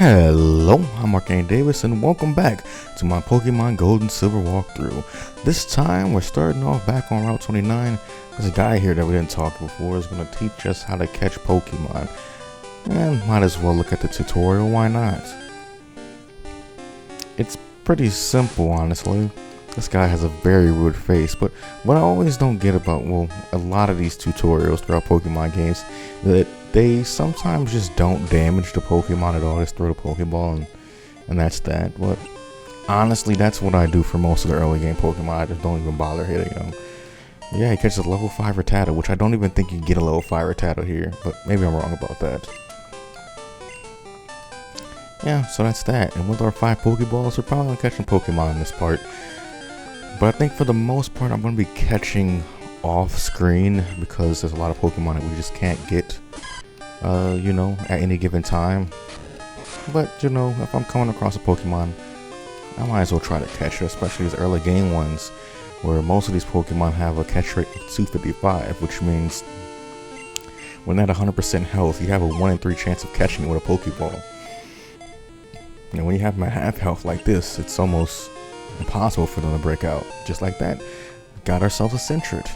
Hello, I'm Marc Davis and welcome back to my Pokemon Gold and Silver walkthrough. This time we're starting off back on Route 29. There's a guy here that we didn't talk to before is going to teach us how to catch Pokemon. And might as well look at the tutorial, why not? It's pretty simple, honestly. This guy has a very rude face, but what I always don't get about, well, a lot of these tutorials throughout Pokemon games, that they sometimes just don't damage the Pokemon at all. Just throw the Pokeball and that's that. But honestly, that's what I do for most of the early game Pokemon. I just don't even bother hitting them. Yeah, he catches a level 5 Rattata, which I don't even think you can get a level 5 Rattata here, but maybe I'm wrong about that. Yeah, so that's that. And with our 5 Pokeballs, we're probably going to catch some Pokemon in this part. But I think for the most part, I'm going to be catching off screen because there's a lot of Pokemon that we just can't get, you know, at any given time. But, you know, if I'm coming across a Pokemon, I might as well try to catch it, especially these early game ones where most of these Pokemon have a catch rate of 255, which means when at 100% health, you have a 1 in 3 chance of catching it with a Pokeball. And when you have them at half health like this, it's almost impossible for them to break out. Just like that, got ourselves a Sentret.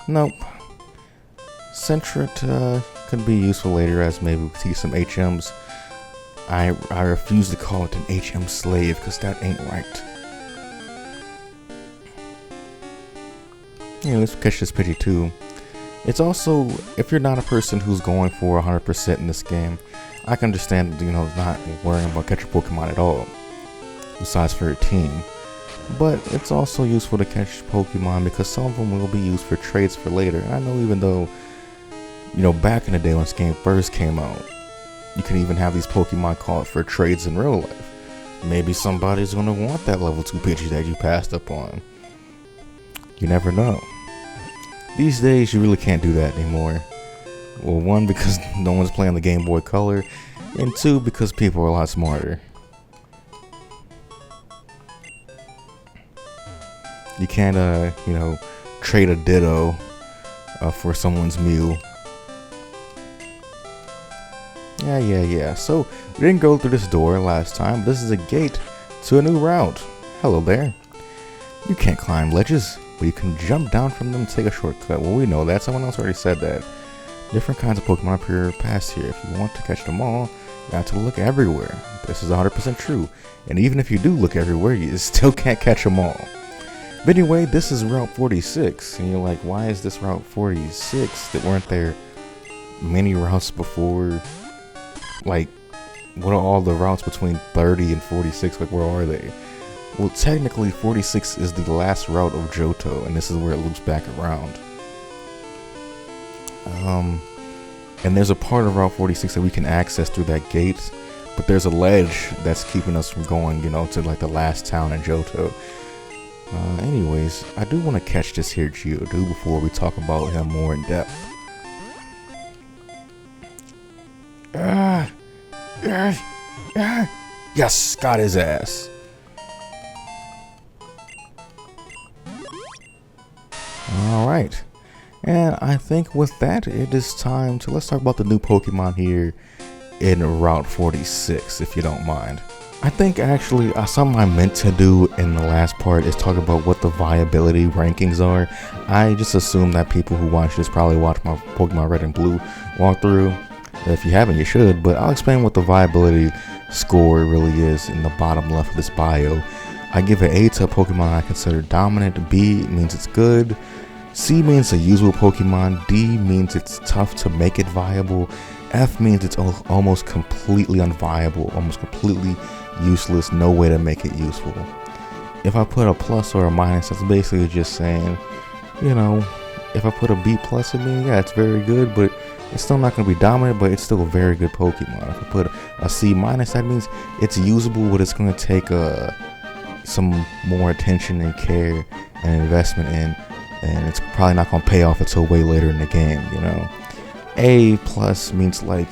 Nope. Sentret could be useful later as maybe we could see some HMs. I refuse to call it an HM slave because that ain't right. Yeah, let's catch this Pidgey too. It's also, if you're not a person who's going for 100% in this game, I can understand, you know, not worrying about catching Pokemon at all, besides for your team. But it's also useful to catch Pokemon because some of them will be used for trades for later. And I know even though, you know, back in the day when this game first came out, you can even have these Pokemon called for trades in real life. Maybe somebody's going to want that level 2 Pidgey that you passed up on. You never know. These days, you really can't do that anymore. Well, 1, because no one's playing the Game Boy Color, and 2, because people are a lot smarter. You can't, you know, trade a Ditto for someone's Mew. Yeah. So, we didn't go through this door last time. This is a gate to a new route. Hello there. You can't climb ledges, but you can jump down from them and take a shortcut. Well, we know that. Someone else already said that. Different kinds of Pokemon appear past here. If you want to catch them all, you have to look everywhere. This is 100% true. And even if you do look everywhere, you still can't catch them all. But anyway, this is Route 46. And you're like, why is this Route 46? That weren't there many routes before? Like, what are all the routes between 30 and 46? Like, where are they? Well, technically, 46 is the last route of Johto, and this is where it loops back around. And there's a part of Route 46 that we can access through that gate, but there's a ledge that's keeping us from going, you know, to like the last town in Johto. Anyways, I do want to catch this here Geodude before we talk about him more in depth. Yes, got his ass. Alright, and I think with that, it is time to let's talk about the new Pokemon here in Route 46, if you don't mind. I think actually something I meant to do in the last part is talk about what the viability rankings are. I just assume that people who watch this probably watch my Pokemon Red and Blue walkthrough. If you haven't, you should, but I'll explain what the viability score really is in the bottom left of this bio. I give an A to a Pokemon I consider dominant, B means it's good, C means a usable Pokemon, D means it's tough to make it viable, F means it's almost completely unviable, almost completely useless, no way to make it useful. If I put a plus or a minus, that's basically just saying, you know, if I put a B plus, it means, yeah, it's very good, but it's still not going to be dominant, but it's still a very good Pokemon. If I put a C minus, that means it's usable, but it's going to take some more attention and care and investment in, and it's probably not going to pay off until way later in the game, you know. A plus means like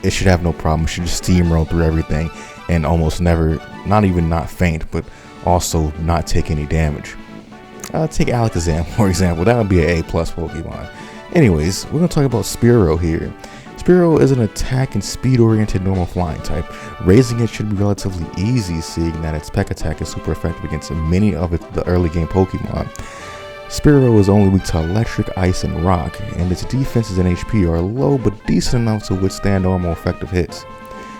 it should have no problem. It should just steamroll through everything and almost never, not even not faint, but also not take any damage. Take Alakazam, for example. That would be an A+ Pokemon. Anyways, we're going to talk about Spearow here. Spearow is an attack and speed-oriented normal flying type. Raising it should be relatively easy, seeing that its peck attack is super effective against many of the early game Pokemon. Spearow is only weak to electric, ice, and rock, and its defenses and HP are low but decent enough to withstand normal effective hits.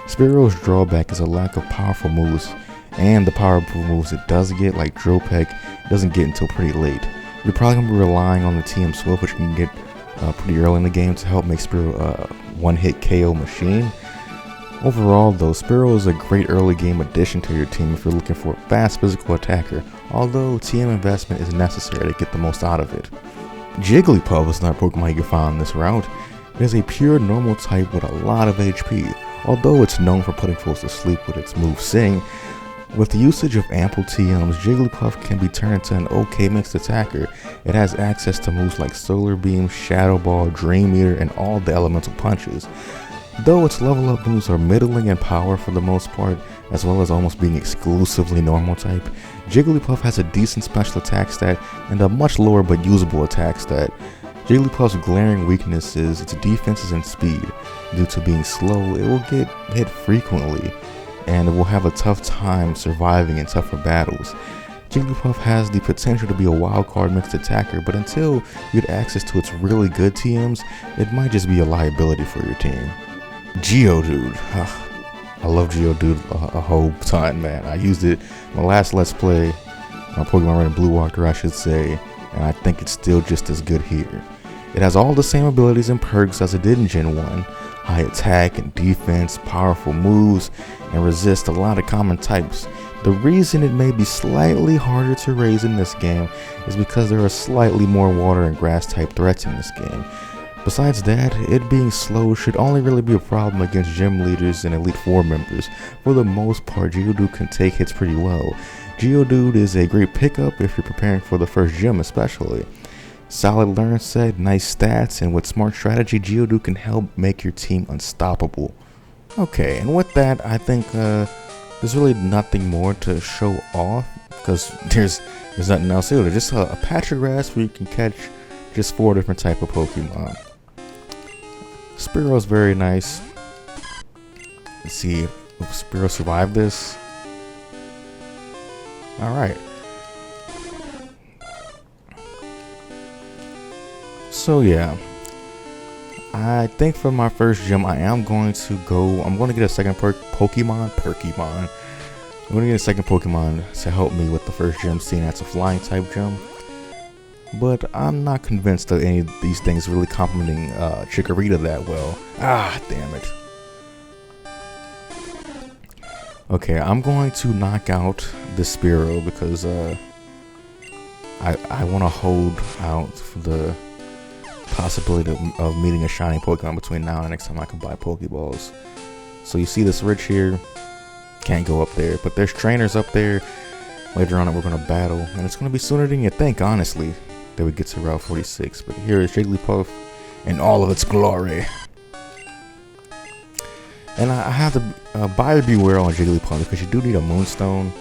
Spearow's drawback is a lack of powerful moves, and the powerful moves it does get, like Drill Peck, doesn't get until pretty late. You're probably going to be relying on the TM Swift, which you can get pretty early in the game to help make Spearow a one-hit KO machine. Overall though, Spearow is a great early game addition to your team if you're looking for a fast physical attacker, although TM investment is necessary to get the most out of it. Jigglypuff is not a Pokemon you can find on this route. It is a pure normal type with a lot of HP, although it's known for putting foes to sleep with its move Sing. With the usage of ample TMs, Jigglypuff can be turned into an okay mixed attacker. It has access to moves like Solar Beam, Shadow Ball, Dream Eater, and all the elemental punches. Though its level up moves are middling in power for the most part, as well as almost being exclusively normal type, Jigglypuff has a decent special attack stat and a much lower but usable attack stat. Jigglypuff's glaring weakness is its defenses and speed. Due to being slow, it will get hit frequently, and it will have a tough time surviving in tougher battles. Jigglypuff has the potential to be a wildcard mixed attacker, but until you get access to its really good TMs, it might just be a liability for your team. Geodude. I love Geodude a whole ton, man. I used it in my last Let's Play, my Pokemon Red and Blue walkthrough I should say, and I think it's still just as good here. It has all the same abilities and perks as it did in Gen 1. High attack and defense, powerful moves, and resist a lot of common types. The reason it may be slightly harder to raise in this game is because there are slightly more water and grass type threats in this game. Besides that, it being slow should only really be a problem against gym leaders and Elite Four members. For the most part, Geodude can take hits pretty well. Geodude is a great pickup if you're preparing for the first gym especially. Solid learn set, nice stats, and with smart strategy, Geodude can help make your team unstoppable. Okay, and with that, I think there's really nothing more to show off because there's nothing else here. Just a patch of grass where you can catch just 4 different type of Pokemon. Spearow's very nice. Let's see if Spearow survived this. Alright. So yeah, I think for my first gym I'm going to get a second Pokemon. I'm going to get a second Pokemon to help me with the first gym, seeing that's a flying type gym. But I'm not convinced that any of these things really complementing Chikorita that well. Ah, damn it. Okay, I'm going to knock out this Spearow because I want to hold out for the possibility of meeting a shiny Pokemon between now and the next time I can buy Pokeballs. So you see this ridge here, can't go up there, but there's trainers up there later on that we're going to battle, and it's going to be sooner than you think, honestly, that we get to Route 46. But here is Jigglypuff in all of its glory. And I have to buyer beware on Jigglypuff because you do need a Moonstone,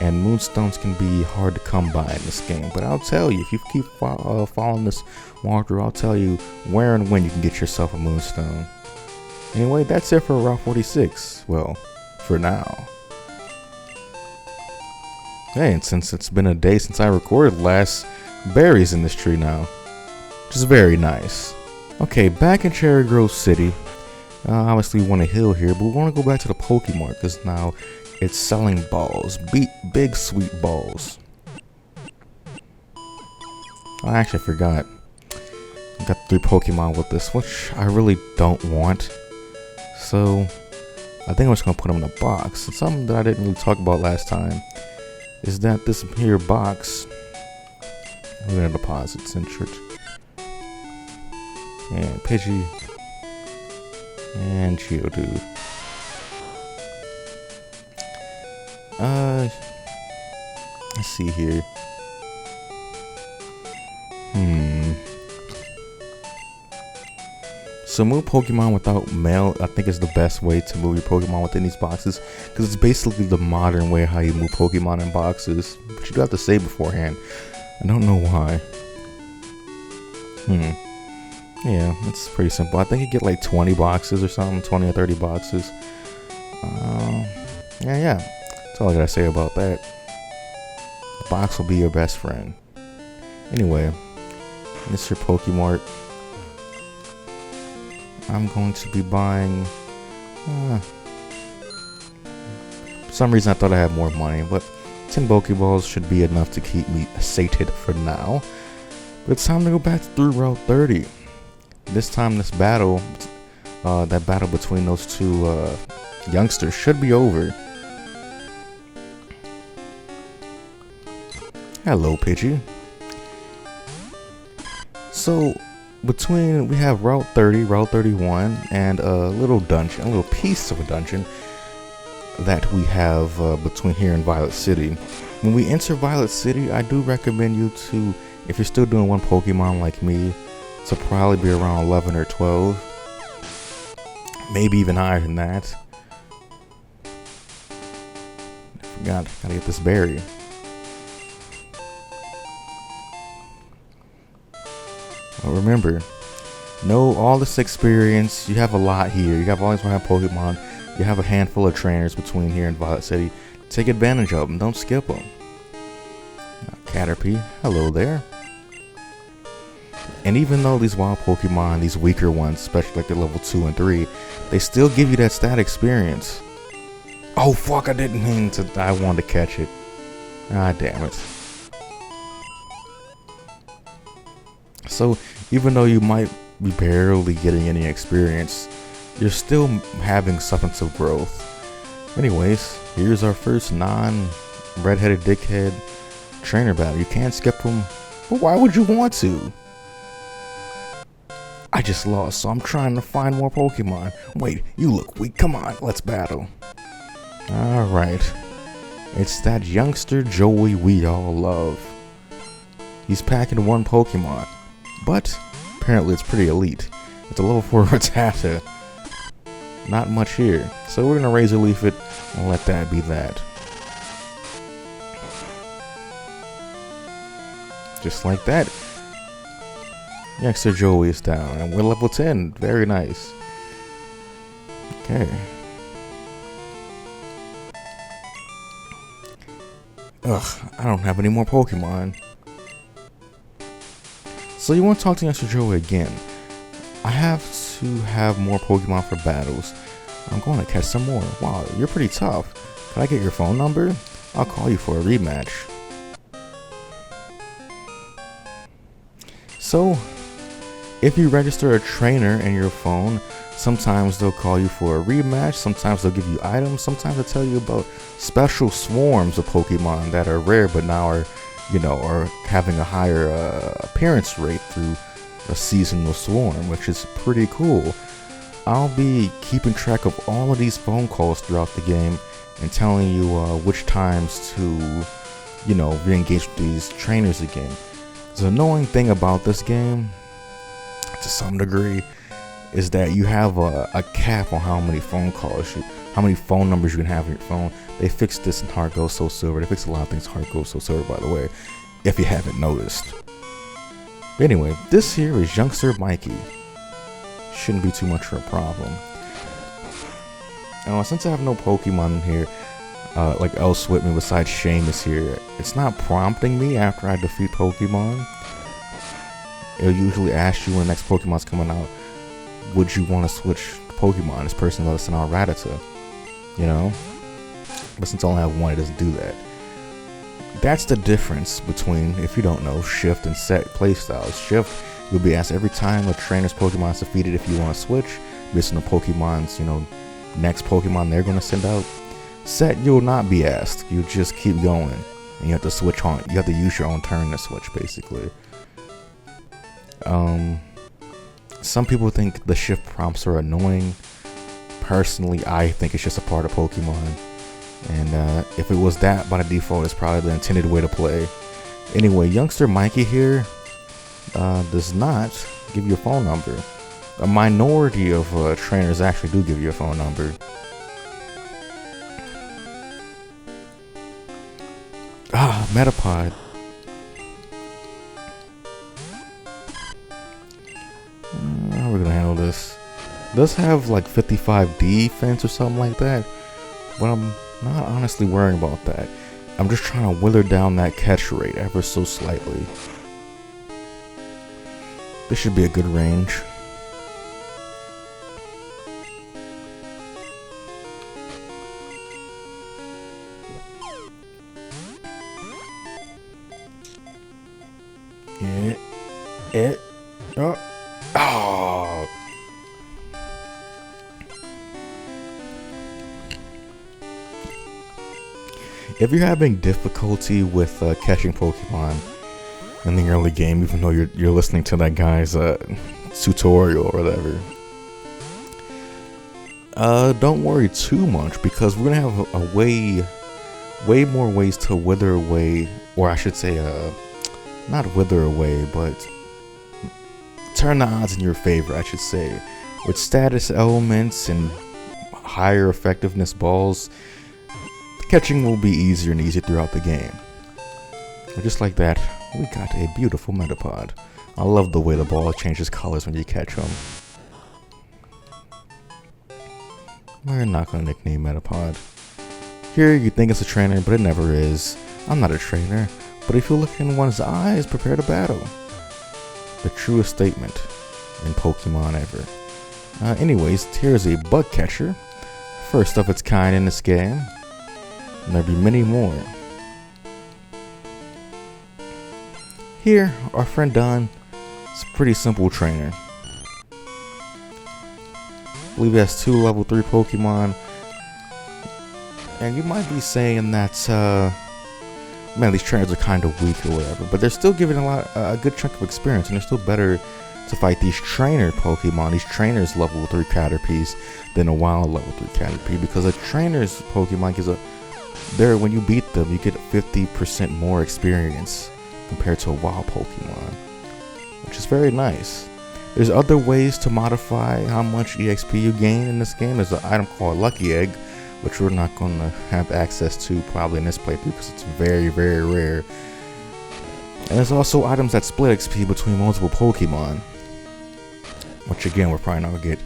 and Moonstones can be hard to come by in this game. But I'll tell you, if you keep following this walkthrough, I'll tell you where and when you can get yourself a Moonstone. Anyway, that's it for Route 46. Well, for now. Hey, and since it's been a day since I recorded last, berries in this tree now, which is very nice. Okay, back in Cherrygrove City. Obviously we want a hill here, but we want to go back to the Pokemon because now it's selling balls, big sweet balls. I actually forgot. I got 3 Pokemon with this, which I really don't want. So I think I'm just gonna put them in a box. And something that I didn't really talk about last time is that this here box, we're gonna deposit Centric and Pidgey and Geodude. Let's see here. So move Pokemon without mail, I think is the best way to move your Pokemon within these boxes, because it's basically the modern way how you move Pokemon in boxes, but you do have to say beforehand. I don't know why. Yeah, it's pretty simple. I think you get like 20 boxes or something, 20 or 30 boxes. Yeah. That's all I gotta say about that. The box will be your best friend. Anyway, Mr. Pokemart. I'm going to be buying... for some reason I thought I had more money, but 10 Pokeballs should be enough to keep me sated for now. But it's time to go back through Route 30. This time this battle, that battle between those two youngsters should be over. Hello, Pidgey. So, we have Route 30, Route 31, and a little dungeon, a little piece of a dungeon that we have between here and Violet City. When we enter Violet City, I do recommend you to, if you're still doing one Pokemon like me, to probably be around 11 or 12. Maybe even higher than that. I forgot, gotta get this berry. But remember, know all this experience. You have a lot here. You have always have Pokemon. You have a handful of trainers between here and Violet City. Take advantage of them. Don't skip them. Caterpie, hello there. And even though these wild Pokemon, these weaker ones, especially like the level 2 and 3, they still give you that stat experience. Oh fuck, I didn't mean to, I wanted to catch it. Ah, damn it. So, even though you might be barely getting any experience, you're still having substantive growth. Anyways, here's our first non-redheaded dickhead trainer battle. You can't skip them, but why would you want to? I just lost, so I'm trying to find more Pokemon. Wait, you look weak. Come on, let's battle. Alright. It's that youngster Joey we all love. He's packing one Pokemon, but apparently it's pretty elite. It's a level 4 Rattata. Not much here, so we're gonna Razor Leaf it and let that be that. Just like that. Youngster Joey is down, and we're level 10. Very nice. Okay. Ugh, I don't have any more Pokemon. So you want to talk to Youngster Joey again. I have to have more Pokemon for battles. I'm going to catch some more. Wow, you're pretty tough. Can I get your phone number? I'll call you for a rematch. So, if you register a trainer in your phone, sometimes they'll call you for a rematch, sometimes they'll give you items, sometimes they'll tell you about special swarms of Pokemon that are rare but now are, are having a higher appearance rate through a seasonal swarm, which is pretty cool. I'll be keeping track of all of these phone calls throughout the game and telling you which times to, re-engage with these trainers again. The annoying thing about this game, to some degree, is that you have a cap on how many phone calls, how many phone numbers you can have on your phone. They fixed this in Heart Gold Soul Silver. They fixed a lot of things in Heart Gold Soul Silver, by the way, if you haven't noticed. But anyway, this here is Youngster Mikey. Shouldn't be too much of a problem. Now, since I have no Pokemon in here, like else with me besides Seamus here, it's not prompting me after I defeat Pokemon. It'll usually ask you when the next Pokemon's coming out, would you want to switch Pokemon? This person let us send out Rattata, But since I only have one, it doesn't do that. That's the difference between, if you don't know, Shift and Set playstyles. Shift, you'll be asked every time a trainer's Pokemon is defeated if you want to switch, based on the Pokemon's, next Pokemon they're going to send out. Set, you'll not be asked. You just keep going, and you have to switch on. You have to use your own turn to switch, basically. Some people think the shift prompts are annoying. Personally, I think it's just a part of Pokemon. And if it was that by the default, it's probably the intended way to play. Anyway, Youngster Mikey here does not give you a phone number. A minority of trainers actually do give you a phone number. Metapod. regardless. It does have like 55 defense or something like that, but I'm not honestly worrying about that. I'm just trying to wither down that catch rate ever so slightly. This should be a good range. Oh. If you're having difficulty with catching Pokemon in the early game, even though you're listening to that guy's tutorial or whatever, don't worry too much, because we're gonna have a way more ways to wither away, or I should say, not wither away, but turn the odds in your favor, I should say. With status elements and higher effectiveness balls, catching will be easier and easier throughout the game. But just like that, we got a beautiful Metapod. I love the way the ball changes colors when you catch them. We're not going to nickname Metapod. Here you think it's a trainer, but it never is. I'm not a trainer, but if you look in one's eyes, prepare to battle. The truest statement in Pokemon ever. Anyways, here's a bug catcher. First of its kind in this game. And there'll be many more. Here, our friend Don is a pretty simple trainer. I believe he has 2 level 3 Pokemon. And you might be saying that, man, these trainers are kind of weak or whatever, but they're still giving a good chunk of experience, and they're still better to fight these trainer Pokemon, these trainers level 3 Caterpies, than a wild level 3 Caterpie, because a trainer's Pokemon gives when you beat them, you get 50% more experience compared to a wild Pokemon, which is very nice. There's other ways to modify how much EXP you gain in this game. There's an item called Lucky Egg, which we're not going to have access to probably in this playthrough because it's very, very rare. And there's also items that split XP between multiple Pokemon, which again, we're probably not going to get.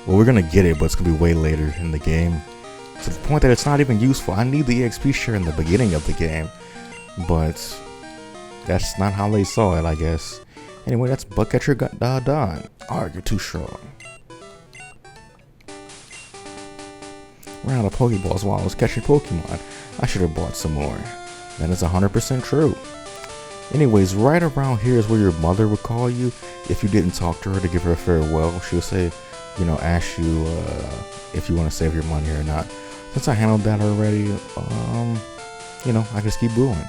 Well, we're going to get it, but it's going to be way later in the game, to the point that it's not even useful. I need the EXP share in the beginning of the game, but that's not how they saw it, I guess. Anyway, that's Bug Catcher Don. You're too strong. Ran out of Pokeballs while I was catching Pokemon. I should have bought some more. That is 100% true. Anyways, right around here is where your mother would call you if you didn't talk to her to give her a farewell. She would say, ask you if you want to save your money or not. Since I handled that already, I just keep going.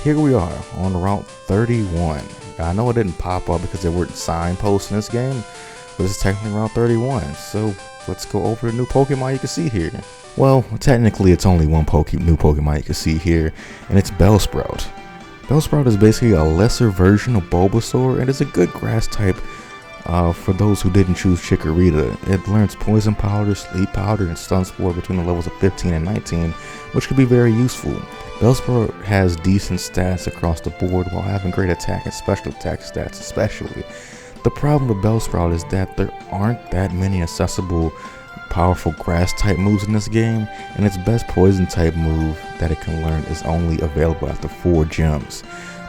Here we are on Route 31. I know it didn't pop up because there weren't signposts in this game, but this is technically Route 31. So let's go over the new Pokemon you can see here. Well, technically it's only one new Pokemon you can see here, and it's Bellsprout. Bellsprout is basically a lesser version of Bulbasaur, and is a good grass type for those who didn't choose Chikorita. It learns Poison Powder, Sleep Powder, and Stun Spore between the levels of 15 and 19, which could be very useful. Bellsprout has decent stats across the board while having great attack and special attack stats especially. The problem with Bellsprout is that there aren't that many accessible powerful grass type moves in this game, and its best poison type move that it can learn is only available after 4 gems.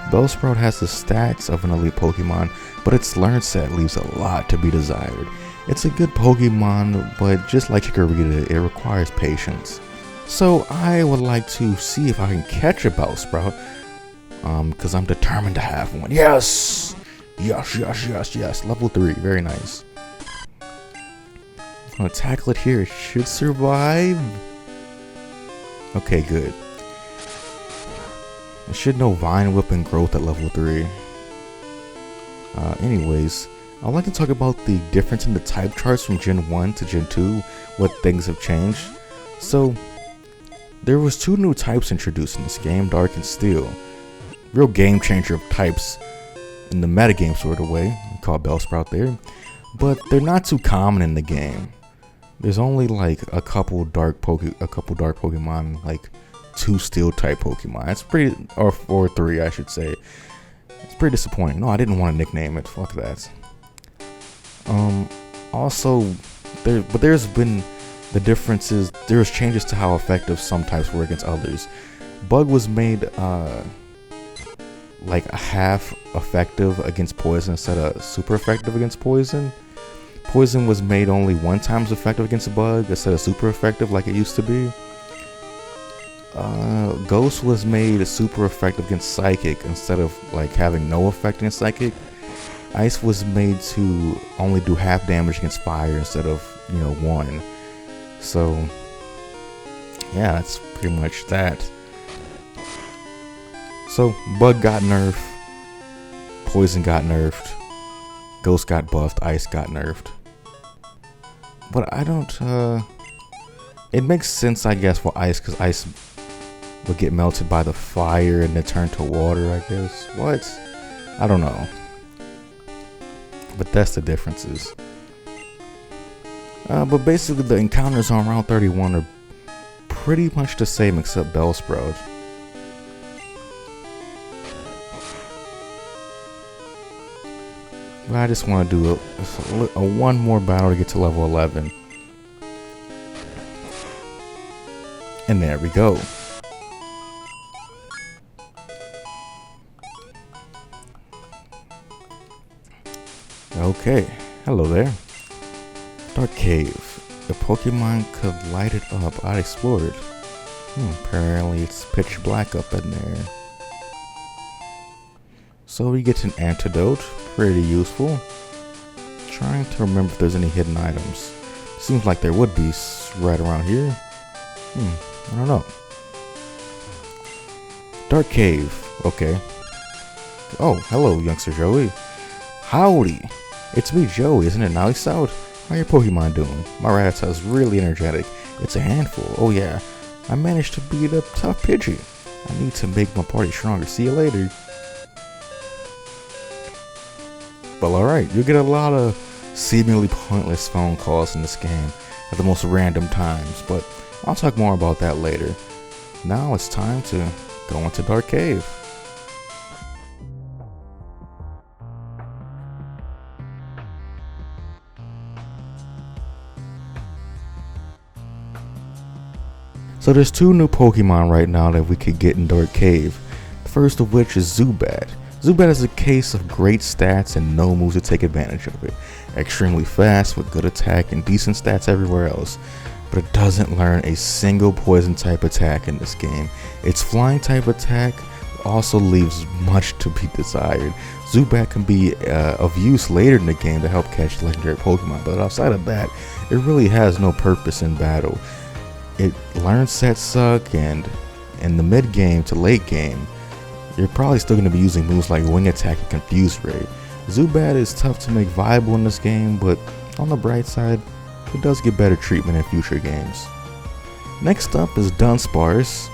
Bellsprout has the stats of an elite Pokemon, but its learn set leaves a lot to be desired. It's a good Pokemon, but just like Chikorita, it requires patience. So I would like to see if I can catch a Bellsprout, because I'm determined to have one. Yes! Yes. Level 3, very nice. I'm gonna tackle it here. It should survive. Okay, good. It should know Vine Whip and Growth at level 3. Anyways, I'd like to talk about the difference in the type charts from Gen 1 to Gen 2, what things have changed. So, there was 2 new types introduced in this game, Dark and Steel. Real game changer of types in the metagame sort of way, called Bellsprout there. But they're not too common in the game. There's only like a couple dark Pokemon, like 2 Steel type Pokemon. It's pretty, or 3 I should say. It's pretty disappointing. No, I didn't want to nickname it. Fuck that. Also, there's been the differences. There's changes to how effective some types were against others. Bug was made like a half effective against poison instead of super effective against poison. Poison was made only 1 time as effective against a bug instead of super effective like it used to be. Ghost was made super effective against Psychic instead of like having no effect against Psychic. Ice was made to only do half damage against fire instead of, 1. So yeah, that's pretty much that. So Bug got nerfed, Poison got nerfed, Ghost got buffed, Ice got nerfed. But I don't, it makes sense, I guess, for Ice, because Ice would get melted by the fire and then turn to water, I guess. What? I don't know. But that's the differences. But basically the encounters on round 31 are pretty much the same except Bellsprout. But I just want to do a one more battle to get to level 11. And there we go. Okay, hello there. Dark Cave. The Pokemon could light it up. I explored. Apparently it's pitch black up in there. So we get an antidote. Pretty useful. Trying to remember if there's any hidden items. Seems like there would be right around here. I don't know. Dark Cave. Okay. Oh, hello, Youngster Joey. Howdy. It's me, Joey, isn't it? Nice out. How your Pokemon doing? My Rattata is really energetic. It's a handful. Oh yeah. I managed to beat up tough Pidgey. I need to make my party stronger. See you later. Well, alright, you get a lot of seemingly pointless phone calls in this game at the most random times, but I'll talk more about that later. Now it's time to go into Dark Cave. So there's 2 new Pokemon right now that we could get in Dark Cave. The first of which is Zubat. Zubat is a case of great stats and no moves to take advantage of it. Extremely fast with good attack and decent stats everywhere else. But it doesn't learn a single poison type attack in this game. Its flying type attack also leaves much to be desired. Zubat can be of use later in the game to help catch legendary Pokemon, but outside of that, it really has no purpose in battle. It learns set suck, and in the mid game to late game, you're probably still going to be using moves like Wing Attack and Confuse Ray. Zubat is tough to make viable in this game, but on the bright side, it does get better treatment in future games. Next up is Dunsparce.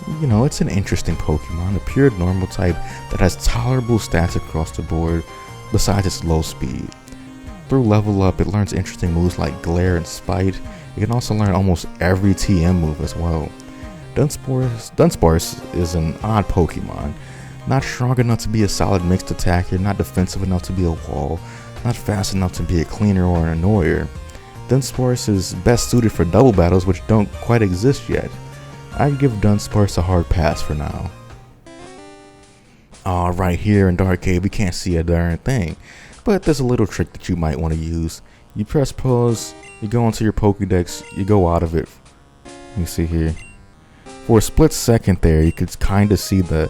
It's an interesting Pokemon, a pure normal type that has tolerable stats across the board besides its low speed. Through level up, it learns interesting moves like Glare and Spite. It can also learn almost every TM move as well. Dunsparce is an odd Pokemon. Not strong enough to be a solid mixed attacker, not defensive enough to be a wall, not fast enough to be a cleaner or an annoyer. Dunsparce is best suited for double battles, which don't quite exist yet. I'd give Dunsparce a hard pass for now. Right here in Dark Cave we can't see a darn thing, but there's a little trick that you might want to use. You press pause, you go into your Pokédex, you go out of it. Let me see here. For a split second there, you could kind of see the,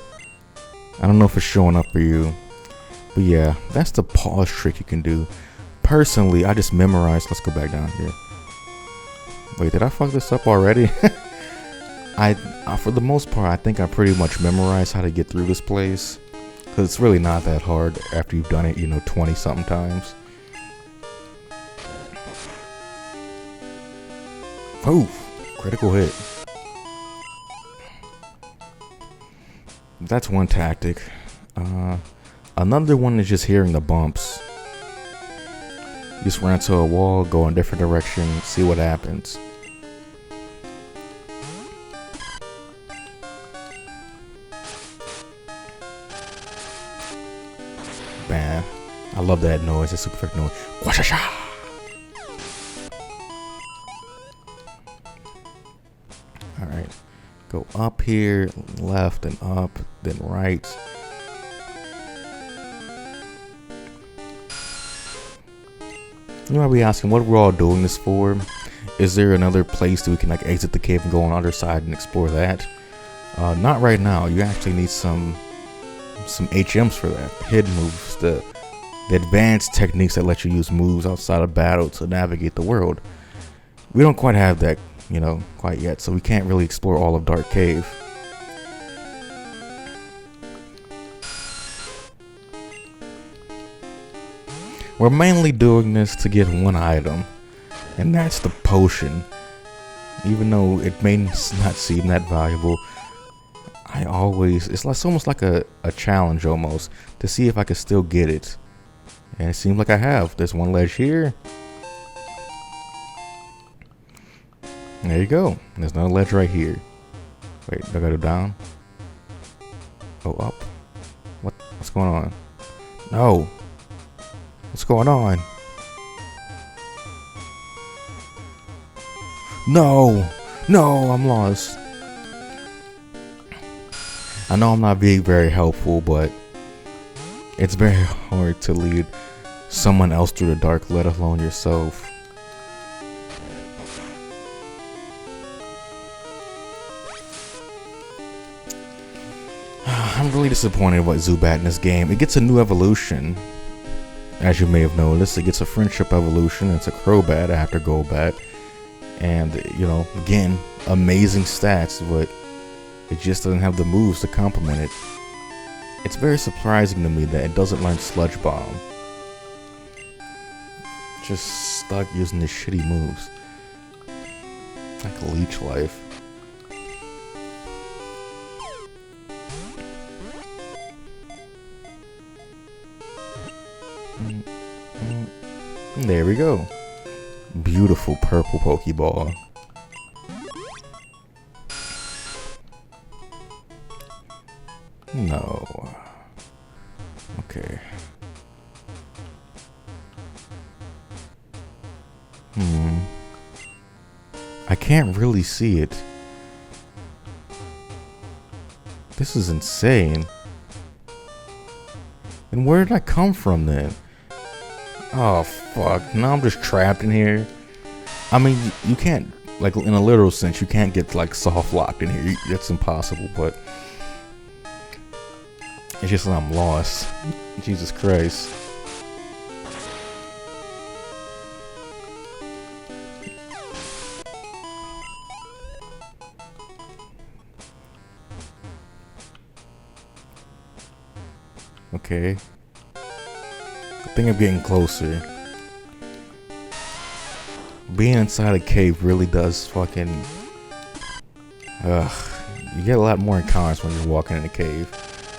I don't know if it's showing up for you, but yeah, that's the pause trick you can do. Personally, I just memorized, let's go back down here. Wait, did I fuck this up already? For the most part, I think I pretty much memorized how to get through this place, because it's really not that hard after you've done it, 20 something times. Oof, critical hit. That's one tactic. Another one is just hearing the bumps. You just run into a wall, go in a different direction, see what happens. Man, I love that noise. It's super effective noise. Washasha! Go up here, left and up, then right. You might be asking what we're all doing this for. Is there another place that we can like exit the cave and go on the other side and explore that? Not right now. You actually need some HMs for that. Hidden moves, the advanced techniques that let you use moves outside of battle to navigate the world. We don't quite have that, you know, quite yet, so we can't really explore all of Dark Cave. We're mainly doing this to get one item, and that's the potion. Even though it may not seem that valuable, it's almost like a challenge almost, to see if I can still get it. And it seems like I have. There's one ledge here. There you go. There's another ledge right here. Wait, I gotta go down? Oh, up. What's going on? No. What's going on? No! No, I'm lost. I know I'm not being very helpful, but it's very hard to lead someone else through the dark, let alone yourself. I'm really disappointed with Zubat in this game. It gets a new evolution. As you may have noticed, it gets a friendship evolution. It's a Crobat after Golbat. And, you know, again, amazing stats, but it just doesn't have the moves to complement it. It's very surprising to me that it doesn't learn Sludge Bomb. Just stuck using the shitty moves. Like Leech Life. There we go. Beautiful purple Pokeball. No. Okay. I can't really see it. This is insane. And where did I come from then? Oh fuck, now I'm just trapped in here. I mean, you can't, like in a literal sense, you can't get like soft locked in here. It's impossible, but it's just that I'm lost. Jesus Christ. Okay. I think I'm getting closer. Being inside a cave really does fucking... you get a lot more encounters when you're walking in a cave.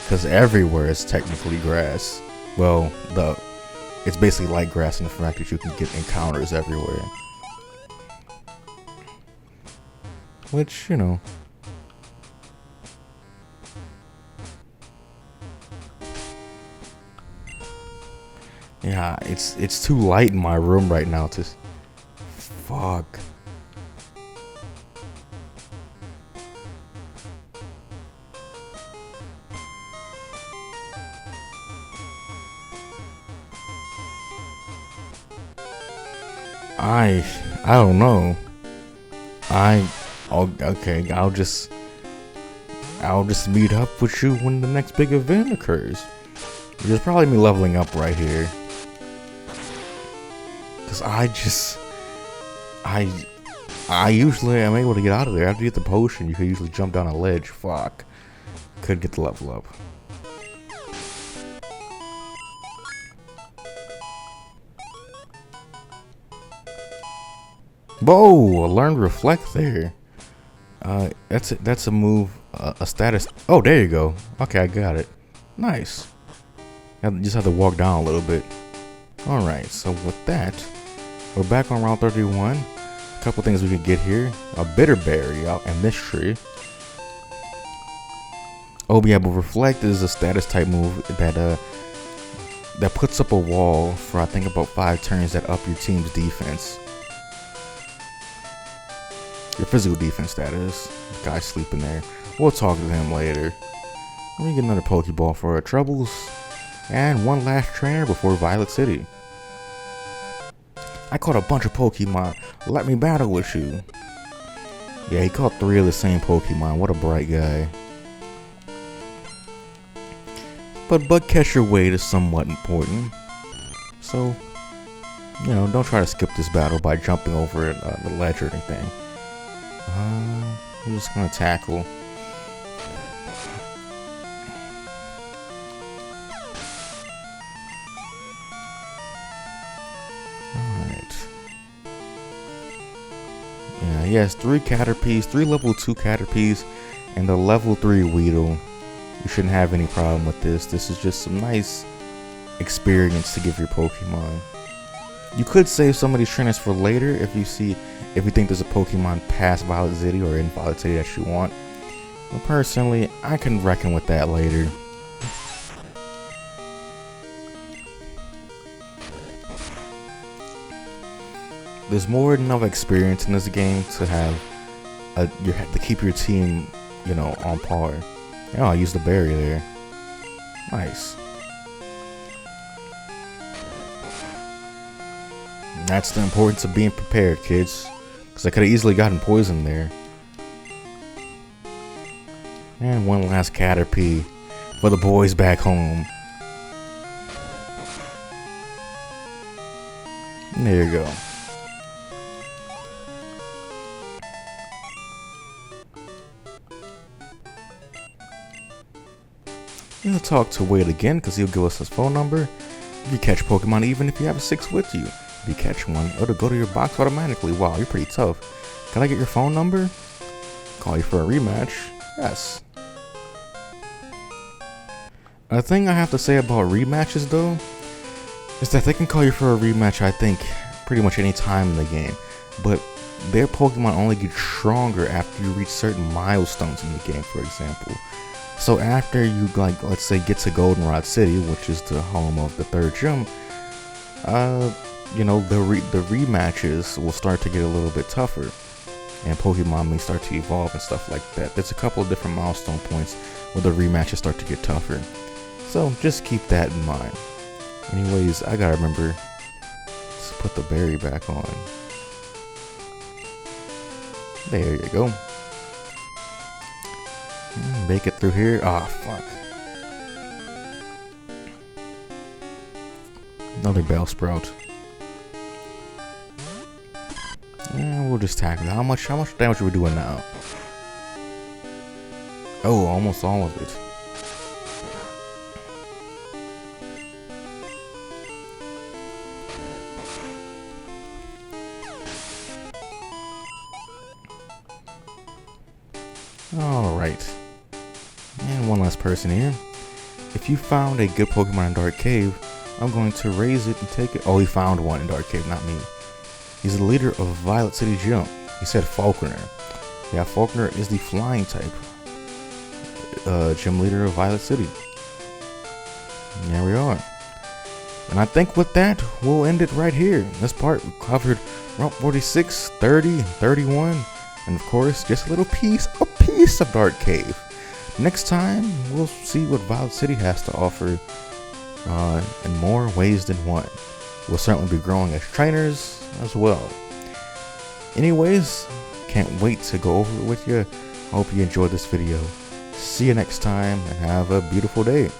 Because everywhere is technically grass. Well, it's basically like grass in the fact that you can get encounters everywhere. Which, you know... Yeah, it's too light in my room right now to... Fuck. I don't know. Okay, I'll just meet up with you when the next big event occurs. There's probably me leveling up right here. Cause I usually am able to get out of there. After you get the potion, you can usually jump down a ledge. Fuck. Could get the level up. Whoa! I learned Reflect there. That's a move, a status. Oh, there you go. Okay, I got it. Nice. I just have to walk down a little bit. Alright, so with that, we're back on Route 31. A couple things we could get here. A bitter berry out in this tree. Oh yeah, but Reflect is a status type move that puts up a wall for I think about 5 turns that up your team's defense. Your physical defense, that is. The guy's sleeping there. We'll talk to him later. Let me get another Pokeball for our troubles. And one last trainer before Violet City. I caught a bunch of Pokemon. Let me battle with you. Yeah, he caught 3 of the same Pokemon. What a bright guy. But catch your weight is somewhat important. So, you know, don't try to skip this battle by jumping over the ledge or anything. I'm just gonna tackle. Yeah, he has 3 Caterpies, 3 level 2 Caterpies, and a level 3 Weedle. You shouldn't have any problem with this. This is just some nice experience to give your Pokemon. You could save some of these trainers for later if you think there's a Pokemon past Violet City or in Violet City that you want. But personally, I can reckon with that later. There's more than enough experience in this game to to keep your team, you know, on par. Oh, I used the barrier there. Nice. And that's the importance of being prepared, kids. Because I could have easily gotten poisoned there. And one last Caterpie for the boys back home. And there you go. We'll talk to Wade again because he'll give us his phone number. If you catch Pokemon, even if you have a 6 with you, if you catch one, it'll go to your box automatically. Wow, you're pretty tough. Can I get your phone number? Call you for a rematch? Yes. A thing I have to say about rematches though is that they can call you for a rematch, I think, pretty much any time in the game. But their Pokemon only get stronger after you reach certain milestones in the game, for example. So after you, like, let's say, get to Goldenrod City, which is the home of the 3rd gym, you know, the rematches will start to get a little bit tougher, and Pokemon may start to evolve and stuff like that. There's a couple of different milestone points where the rematches start to get tougher. So just keep that in mind. Anyways, I gotta remember to put the berry back on. There you go. Make it through here. Ah, fuck. Another Bellsprout. And we'll just tackle it. How much damage are we doing now? Oh, almost all of it. Alright. And one last person here. If you found a good Pokemon in Dark Cave, I'm going to raise it and take it. Oh, he found one in Dark Cave, not me. He's the leader of Violet City Gym. He said Falconer. Yeah, Falconer is the flying type gym leader of Violet City. And there we are. And I think with that, we'll end it right here. This part we covered Route 46, 30, and 31. And of course, just a piece of Dark Cave. Next time, we'll see what Violet City has to offer in more ways than one. We'll certainly be growing as trainers as well. Anyways, can't wait to go over it with you. Hope you enjoyed this video. See you next time and have a beautiful day.